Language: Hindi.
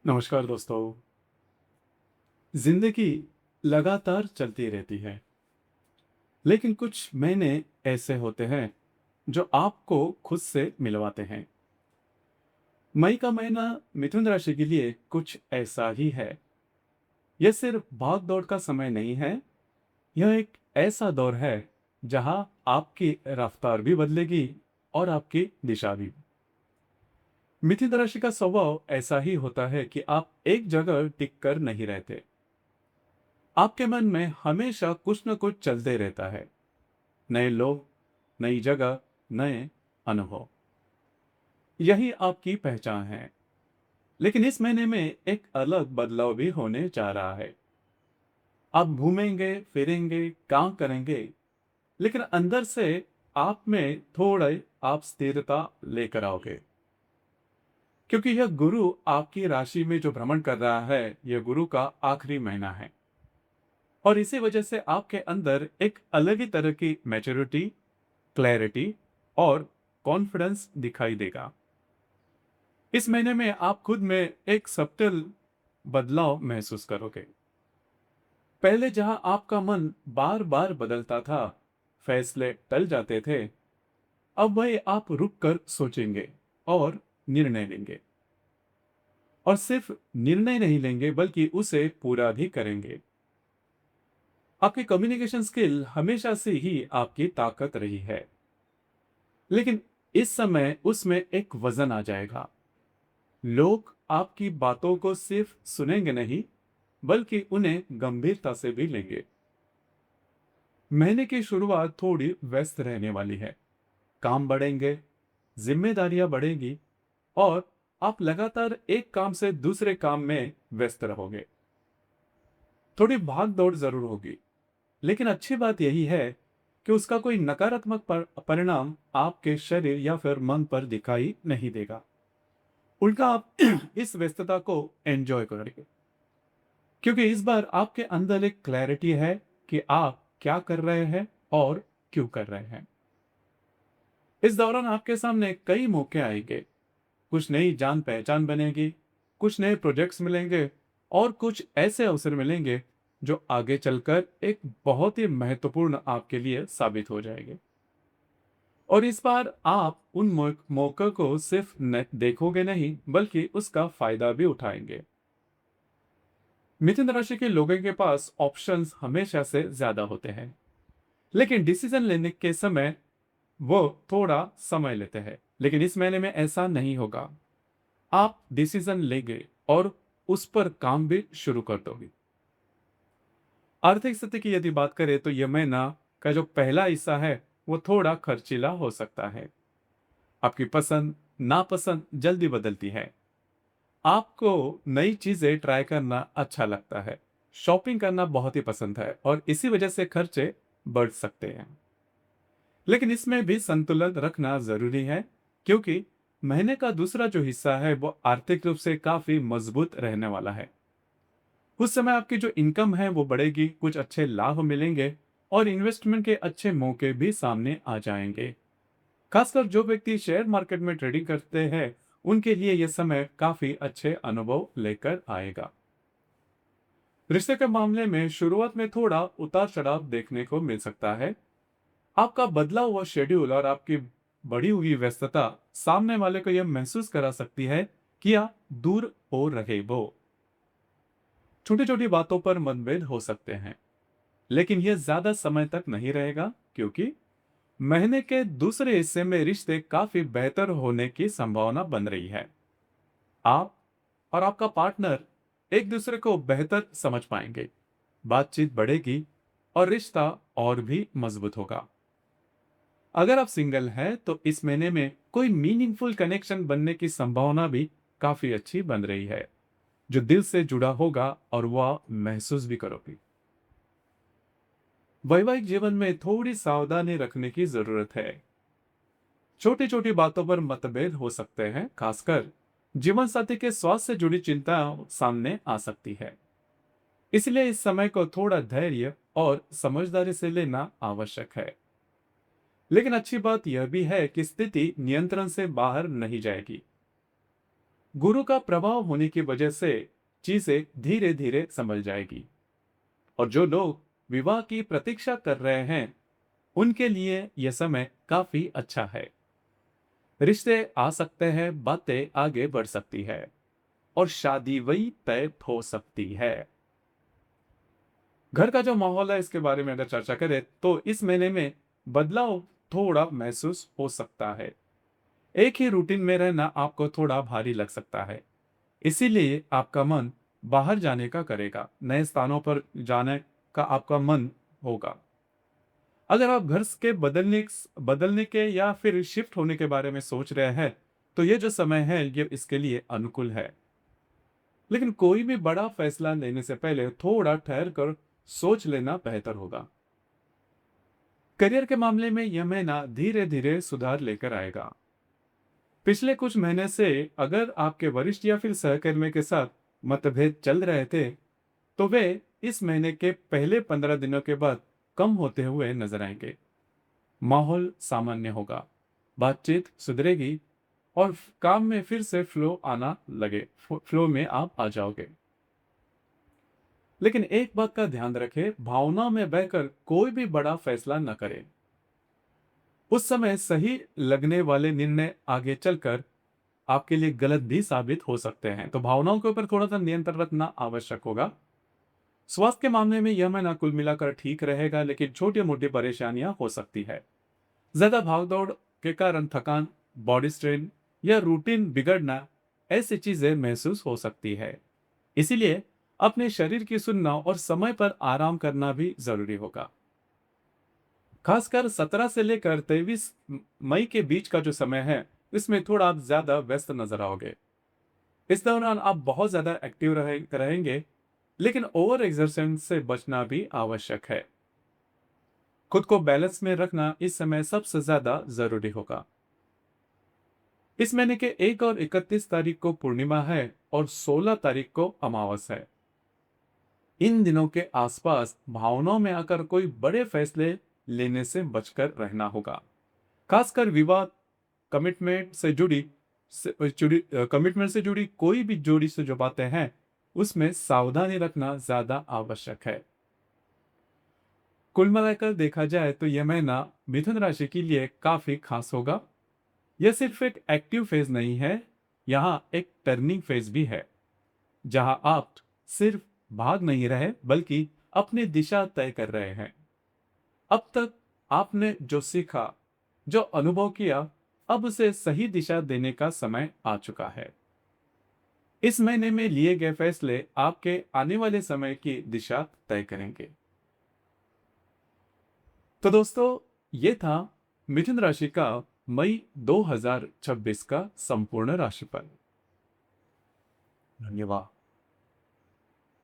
नमस्कार दोस्तों। जिंदगी लगातार चलती रहती है, लेकिन कुछ महीने ऐसे होते हैं जो आपको खुद से मिलवाते हैं। मई का महीना मिथुन राशि के लिए कुछ ऐसा ही है। यह सिर्फ भाग दौड़ का समय नहीं है, यह एक ऐसा दौर है जहां आपकी रफ्तार भी बदलेगी और आपकी दिशा भी। मिथुन राशि का स्वभाव ऐसा ही होता है कि आप एक जगह टिक कर नहीं रहते। आपके मन में हमेशा कुछ न कुछ चलते रहता है। नए लोग, नई जगह, नए अनुभव, यही आपकी पहचान है। लेकिन इस महीने में एक अलग बदलाव भी होने जा रहा है। आप घूमेंगे, फिरेंगे, काम करेंगे, लेकिन अंदर से आप में थोड़े आप स्थिरता लेकर आओगे। क्योंकि यह गुरु आपकी राशि में जो भ्रमण कर रहा है, यह गुरु का आखिरी महीना है। और इसी वजह से आपके अंदर एक अलग ही तरह की मैच्योरिटी, क्लैरिटी और कॉन्फिडेंस दिखाई देगा। इस महीने में आप खुद में एक सब्टल बदलाव महसूस करोगे। पहले जहां आपका मन बार बार बदलता था, फैसले टल जाते थे, अब वही आप रुक कर सोचेंगे और निर्णय लेंगे। और सिर्फ निर्णय नहीं लेंगे बल्कि उसे पूरा भी करेंगे। आपकी कम्युनिकेशन स्किल हमेशा से ही आपकी ताकत रही है, लेकिन इस समय उसमें एक वजन आ जाएगा। लोग आपकी बातों को सिर्फ सुनेंगे नहीं, बल्कि उन्हें गंभीरता से भी लेंगे। महीने की शुरुआत थोड़ी व्यस्त रहने वाली है। काम बढ़ेंगे, जिम्मेदारियां बढ़ेंगी और आप लगातार एक काम से दूसरे काम में व्यस्त रहोगे। थोड़ी भाग दौड़ जरूर होगी, लेकिन अच्छी बात यही है कि उसका कोई नकारात्मक परिणाम आपके शरीर या फिर मन पर दिखाई नहीं देगा। उल्टा आप इस व्यस्तता को एंजॉय करेंगे, क्योंकि इस बार आपके अंदर एक क्लैरिटी है कि आप क्या कर रहे हैं और क्यों कर रहे हैं। इस दौरान आपके सामने कई मौके आएंगे, कुछ नई जान पहचान बनेगी, कुछ नए प्रोजेक्ट्स मिलेंगे और कुछ ऐसे अवसर मिलेंगे जो आगे चलकर एक बहुत ही महत्वपूर्ण आपके लिए साबित हो जाएंगे। और इस बार आप उन मौकों को सिर्फ देखोगे नहीं, बल्कि उसका फायदा भी उठाएंगे। मिथुन राशि के लोगों के पास ऑप्शंस हमेशा से ज्यादा होते हैं, लेकिन डिसीजन लेने के समय वो थोड़ा समय लेते हैं। लेकिन इस महीने में ऐसा नहीं होगा। आप डिसीजन लेंगे और उस पर काम भी शुरू कर दोगे। आर्थिक स्थिति की यदि बात करें तो यह महीना का जो पहला हिस्सा है वो थोड़ा खर्चीला हो सकता है। आपकी पसंद नापसंद जल्दी बदलती है। आपको नई चीजें ट्राई करना अच्छा लगता है, शॉपिंग करना बहुत ही पसंद है और इसी वजह से खर्चे बढ़ सकते हैं। लेकिन इसमें भी संतुलन रखना जरूरी है, क्योंकि महीने का दूसरा जो हिस्सा है वो आर्थिक रूप से काफी मजबूत रहने वाला है। उस समय आपकी जो इनकम है वो बढ़ेगी, कुछ अच्छे लाभ मिलेंगे और इन्वेस्टमेंट के अच्छे मौके भी सामने आ जाएंगे। खासकर जो व्यक्ति शेयर मार्केट में ट्रेडिंग करते हैं, उनके लिए यह समय काफी अच्छे अनुभव लेकर आएगा। रिश्ते के मामले में शुरुआत में थोड़ा उतार चढ़ाव देखने को मिल सकता है। आपका बदला हुआ शेड्यूल और आपकी बढ़ी हुई व्यस्तता सामने वाले को यह महसूस करा सकती है कि आप दूर हो रहे हो। छोटी छोटी बातों पर मतभेद हो सकते हैं, लेकिन यह ज्यादा समय तक नहीं रहेगा, क्योंकि महीने के दूसरे हिस्से में रिश्ते काफी बेहतर होने की संभावना बन रही है। आप और आपका पार्टनर एक दूसरे को बेहतर समझ पाएंगे, बातचीत बढ़ेगी और रिश्ता और भी मजबूत होगा। अगर आप सिंगल हैं तो इस महीने में कोई मीनिंगफुल कनेक्शन बनने की संभावना भी काफी अच्छी बन रही है, जो दिल से जुड़ा होगा और वह महसूस भी करोगे। वैवाहिक जीवन में थोड़ी सावधानी रखने की जरूरत है। छोटी छोटी बातों पर मतभेद हो सकते हैं, खासकर जीवन साथी के स्वास्थ्य से जुड़ी चिंता सामने आ सकती है। इसलिए इस समय को थोड़ा धैर्य और समझदारी से लेना आवश्यक है। लेकिन अच्छी बात यह भी है कि स्थिति नियंत्रण से बाहर नहीं जाएगी। गुरु का प्रभाव होने की वजह से चीजें धीरे धीरे संभल जाएगी। और जो लोग विवाह की प्रतीक्षा कर रहे हैं, उनके लिए यह समय काफी अच्छा है। रिश्ते आ सकते हैं, बातें आगे बढ़ सकती है और शादी वही तय हो सकती है। घर का जो माहौल है, इसके बारे में अगर चर्चा करें तो इस महीने में बदलाव थोड़ा महसूस हो सकता है। एक ही रूटीन में रहना आपको थोड़ा भारी लग सकता है, इसीलिए आपका मन बाहर जाने का करेगा, नए स्थानों पर जाने का आपका मन होगा। अगर आप घर के बदलने के या फिर शिफ्ट होने के बारे में सोच रहे हैं, तो ये जो समय है ये इसके लिए अनुकूल है। लेकिन कोई भी बड़ा फैसला लेने से पहले थोड़ा ठहर कर सोच लेना बेहतर होगा। करियर के मामले में यह महीना धीरे धीरे सुधार लेकर आएगा। पिछले कुछ महीने से अगर आपके वरिष्ठ या फिर सहकर्मी के साथ मतभेद चल रहे थे, तो वे इस महीने के पहले 15 दिनों के बाद कम होते हुए नजर आएंगे। माहौल सामान्य होगा, बातचीत सुधरेगी और काम में फिर से फ्लो आना लगे, फ्लो में आप आ जाओगे। लेकिन एक बात का ध्यान रखें, भावना में बहकर कोई भी बड़ा फैसला न करें। उस समय सही लगने वाले निर्णय आगे चलकर आपके लिए गलत भी साबित हो सकते हैं, तो भावनाओं के ऊपर थोड़ा सा नियंत्रण रखना आवश्यक होगा। स्वास्थ्य के मामले में यह महीना कुल मिलाकर ठीक रहेगा, लेकिन छोटी मोटी परेशानियां हो सकती है। ज्यादा भागदौड़ के कारण थकान, बॉडी स्ट्रेन या रूटीन बिगड़ना, ऐसी चीजें महसूस हो सकती है। इसीलिए अपने शरीर की सुनना और समय पर आराम करना भी जरूरी होगा। खासकर 17 से लेकर 23 मई के बीच का जो समय है, इसमें थोड़ा आप ज्यादा व्यस्त नजर आओगे। इस दौरान आप बहुत ज्यादा एक्टिव रहेंगे, लेकिन ओवर एक्सर्शन से बचना भी आवश्यक है। खुद को बैलेंस में रखना इस समय सबसे ज्यादा जरूरी होगा। इस महीने के 1 और 31 तारीख को पूर्णिमा है और 16 तारीख को अमावस है। इन दिनों के आसपास भावनाओं में आकर कोई बड़े फैसले लेने से बचकर रहना होगा। खासकर विवाह, कमिटमेंट से जुड़ी कमिटमेंट से जुड़ी कोई भी जोड़ी से जो बातें हैं, उसमें सावधानी रखना ज्यादा आवश्यक है। कुल मिलाकर देखा जाए तो यह महीना मिथुन राशि के लिए काफी खास होगा। यह सिर्फ एक एक्टिव फेज नहीं है, यहाँ एक टर्निंग फेज भी है, जहां आप सिर्फ भाग नहीं रहे बल्कि अपनी दिशा तय कर रहे हैं। अब तक आपने जो सीखा, जो अनुभव किया, अब उसे सही दिशा देने का समय आ चुका है। इस महीने में लिए गए फैसले आपके आने वाले समय की दिशा तय करेंगे। तो दोस्तों, ये था मिथुन राशि का मई 2026 का संपूर्ण राशिफल। धन्यवाद।